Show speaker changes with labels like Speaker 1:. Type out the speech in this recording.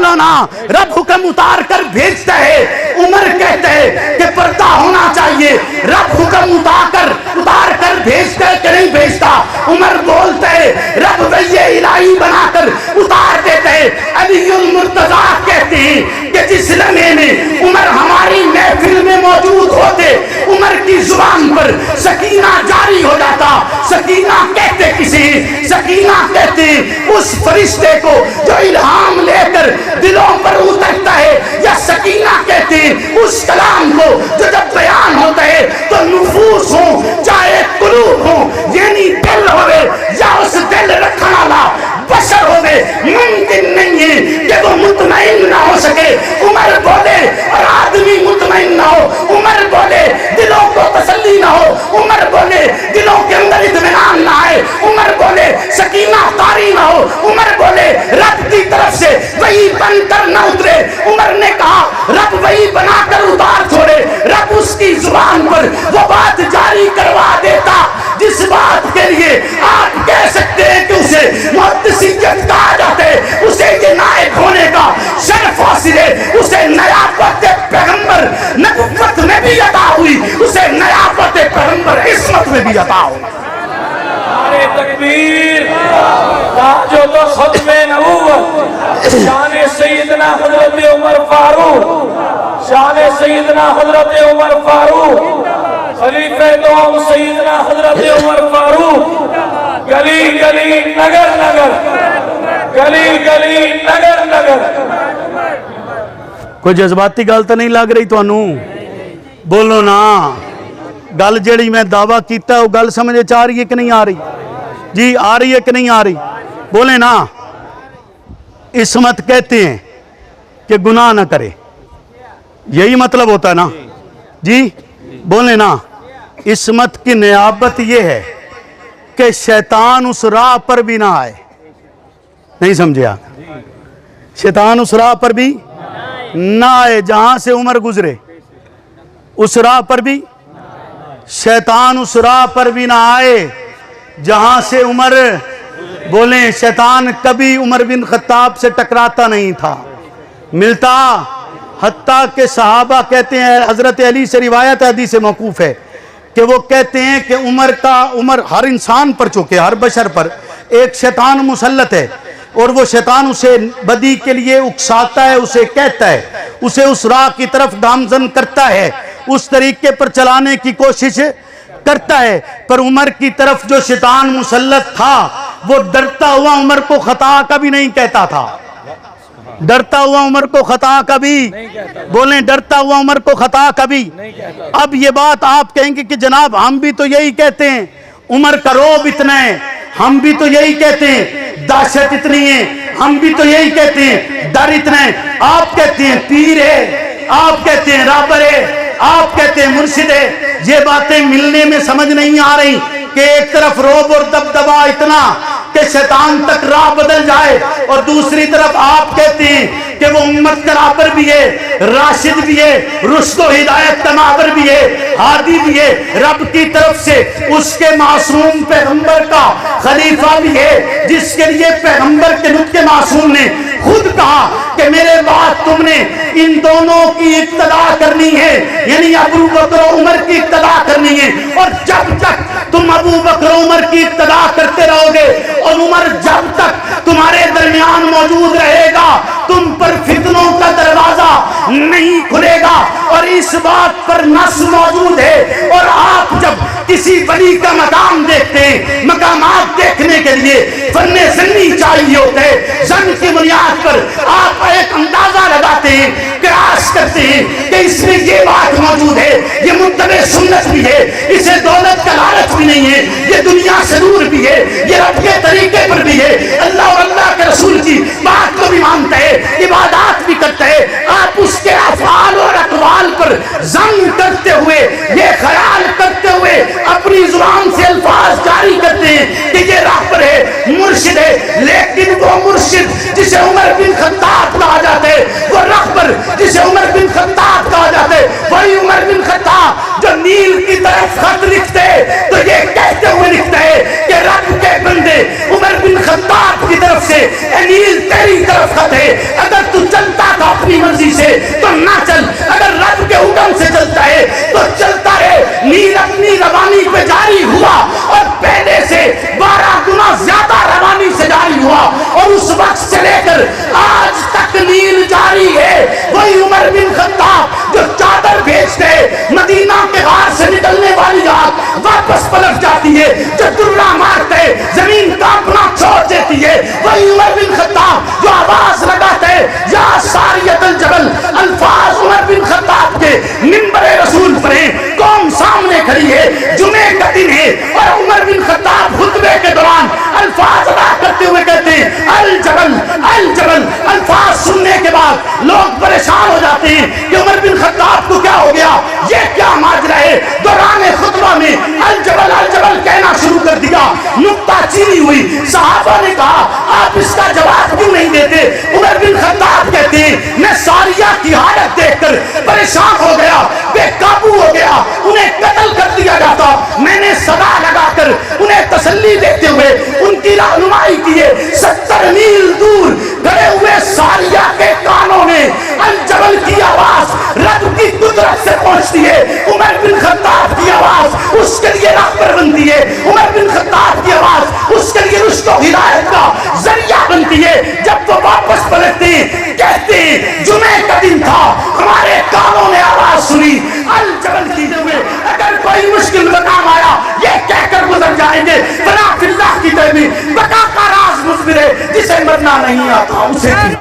Speaker 1: बोलो ना, रब हुक्म उतार कर भेजता है, उमर कहते हैं कि पर्दा होना चाहिए, रब हुक्म उतार कर भेजता है कि नहीं भेजता, उमर बोलते हैं रब वही इलाही बनाकर उतार देते हैं। अलीउल मुर्तजा कहते हैं कि जिस लम्हे में उमर हमारी महफिल में मौजूद होते, उमर की जुबान पर सकीना जारी हो जाता। सकीना कहते किसी, सकीना कहते उस फरिश्ते को जो इल्हाम लेकर दिलों पर उतरता है, या सकीना कहते उस कलाम को जो जब बयान होता है तो नुफूस हो चाहे कुलूब हो, यानी दिल होवे या उस दिल रखने वाला बशर होवे, मुमकिन नहीं है कि वो मुतमईन ना हो सके। उमर बोले और आदमी मुतमईन ना हो, उमर बोले दिलों को तसल्ली ना हो, उमर बोले दिलों के अंदर इत्मीनान ना आए, उमर बोले सकीना तारी ना हो, उमर बोले रब की तरफ से वही बनकर न उतरे। उमर ने कहा रब वही बनाकर उतार छोड़े, रब उसकी जुबान पर वो बात जारी करवा देता जिस बात के लिए आप कह सकते हैं कि उसे मुहद्दिसियत कहा जाता है, उसे ये नायक होने का शर्फ हासिल है, उसे नयाबत पैगंबर नबुव्वत में भी अता हुई, उसे नयाबत पैगंबर इस्मत में भी अता हुई।
Speaker 2: नारे तकबीर, ताजो तो खत्मे नबुव्वत, शान सैयदना हजरत उमर फारूक, शान सैयदना हजरत उमर फारूक, खलीफे दोम सैयदना हजरत उमर फारूक, गली गली नगर नगर, गली गली नगर नगर।
Speaker 1: कोई जज्बाती गल तो नहीं लग रही तुहानू? बोलो ना, गल जेड़ी मैं दावा कीता वो गल समझ आ रही है कि नहीं आ रही? जी आ रही है कि नहीं आ रही? बोले ना, इस्मत कहते हैं कि गुनाह ना करे, यही मतलब होता है ना जी? बोले ना, इस्मत की नियाबत ये है कि शैतान उस राह पर भी ना आए। नहीं समझे आप? शैतान उस राह पर भी ना आए जहां से उमर गुजरे, उस राह पर भी शैतान उस राह पर भी ना आए जहां से उमर। बोले शैतान कभी उमर बिन खत्ताब से टकराता नहीं था, मिलता। हत्ता के सहाबा कहते हैं, हजरत अली से रिवायत हदीस मौकूफ है कि वो कहते हैं कि उमर हर इंसान पर, चूंकि हर बशर पर एक शैतान मुसल्लत है, और वो शैतान उसे बदी के लिए उकसाता है, उसे कहता है, उसे उस राह की तरफ गामजन करता है, उस तरीके पर चलाने की कोशिश करता है। पर उमर की तरफ जो शैतान मुसल्लत था वो डरता हुआ उमर को खता कभी नहीं कहता था, डरता हुआ उमर को खता कभी, बोले डरता हुआ उमर को खता कभी। अब ये बात आप कहेंगे कि जनाब हम भी तो यही कहते हैं, उमर का रोब इतना है, हम भी तो यही कहते हैं, दहशत इतनी है, हम भी तो यही कहते हैं, डर इतना है। आप कहते हैं पीर है, आप कहते हैं राबर है, आप कहते हैं मुर्शिद है। ये बातें मिलने में समझ नहीं आ रही कि एक तरफ रोब और दबदबा इतना कि शैतान तक राह बदल जाए, और दूसरी तरफ आप कहते हैं कि वो उम्मत का राबर भी है, राशिद भी है, रुश्द और हिदायत तमावर भी है, हादी भी है, रब की तरफ से उसके मासूम पैगंबर का खलीफा भी है, जिसके लिए पैगंबर के नुत्के मासूम ने खुद कहा कि मेरे बाद तुमने इन दोनों की इक्तदा करनी है, यानी अबू बकर उमर की इक्तदा करनी है। और जब तक तुम अबू बकर उमर की इक्तदा करते रहोगे और उमर जब तक तुम्हारे दरमियान मौजूद रहेगा, तुम पर फितनों का दरवाजा नहीं खुलेगा। और इस बात पर नस मौजूद है। और आप जब किसी वली का मकाम देखते हैं, मकामात देखने के लिए फन्ने ज़न्नी चाहिए होते हैं, ज़न की बुनियाद पर आप एक अंदाजा लगाते हैं, क़यास करते हैं कि इसमें ये बात मौजूद है, ये मुत्तबे सुन्नत भी है, इसे दौलत का लालच भी नहीं है, ये दुनिया से दूर भी है, ये रब के तरीके पर भी है, अल्लाह और अल्लाह के रसूल की बात को भी मानता है, इबादत भी करता है। आप उसके अफ़आल और अक़वाल पर ज़न करते हुए, ये ख्याल करते हुए अपनी जुबान से अल्फाज जारी करते हैं कि ये राहबर है, मुर्शिद है। लेकिन वो मुर्शिद जिसे उमर बिन खत्ताब कहा जाता है, वो राहबर जिसे उमर बिन खत्ताब कहा जाता है, वही उमर बिन खत्ताब जो नील की तरफ खत लिखते हैं तो ये कहते हुए लिखते हैं कि रब के बंदे, उमर बिन खत्ताब की तरफ से नील तेरी तरफ खत है, अगर तू تو نہ چل، اگر رب کے حکم سے چلتا ہے تو چلتا رہے۔ نیل اپنی روانی پہ جاری ہوا اور پہلے سے 12 گنا زیادہ روانی سے جاری ہوا، اور اس وقت سے لے کر آج تک نیل جاری ہے۔ وہی عمر بن خطاب جو چادر بھیجتے مدینہ کے غار سے نکلنے والی آگ واپس پلٹ جاتی ہے، جو درہ مارتے زمین کانپنا چھوڑ دیتی ہے، وہی عمر بن خطاب جو آواز لگاتے یا ساریت الجبل، الفاظ عمر بن خطاب کے منبر رسول پر ہیں، قوم سامنے کھڑی ہے، جمعے کا دن ہے، اور عمر بن خطاب خطبے کے دوران الفاظ ادا کرتے ہوئے کہتے ہیں الجبل الجبل۔ الفاظ سننے کے بعد لوگ پریشان ہو جاتے ہیں کہ عمر بن خطاب کو کیا ہو گیا، یہ کیا ماجرا ہے۔ دوران خطبہ میں الجبل الجبل کہنا شروع کر دیا، نکتہ چینی ہوئی۔ صحابہ نے کہا آپ اس کا جواب کیوں نہیں دیتے؟ عمر بن خطاب کہتے ہیں میں ساریہ کی حالت دیکھ کر پریشان ہو گیا، بے قابو ہو گیا، انہیں قتل کر دیا جاتا۔ میں نے صدا لگا کر انہیں تسلی دیتے ہوئے ان کی رہنمائی کی ہے۔ 70 میل دور کھڑے ہوئے ساریہ کے کانوں میں الجبل کی آواز رب کی قدرت سے پہنچتی ہے۔ عمر بن خطاب کی آواز اس کے لیے راہبر بنتی ہے، عمر بن خطاب کی آواز اس کے لیے رشد و ہدایت کا ذریعہ بنتی ہے۔ جب وہ واپس پلٹتے ہیں کہتے ہیں جمعے کا دن تھا، ہمارے کانوں نے آواز سنی الجبل کی ہوئے، اگر کوئی مشکل مقام آیا یہ کہہ کر گزر جائیں گے بنا فی اللہ کی تحمید، بقا کا راز مصبر ہے، جسے مرنا نہیں آتا اسے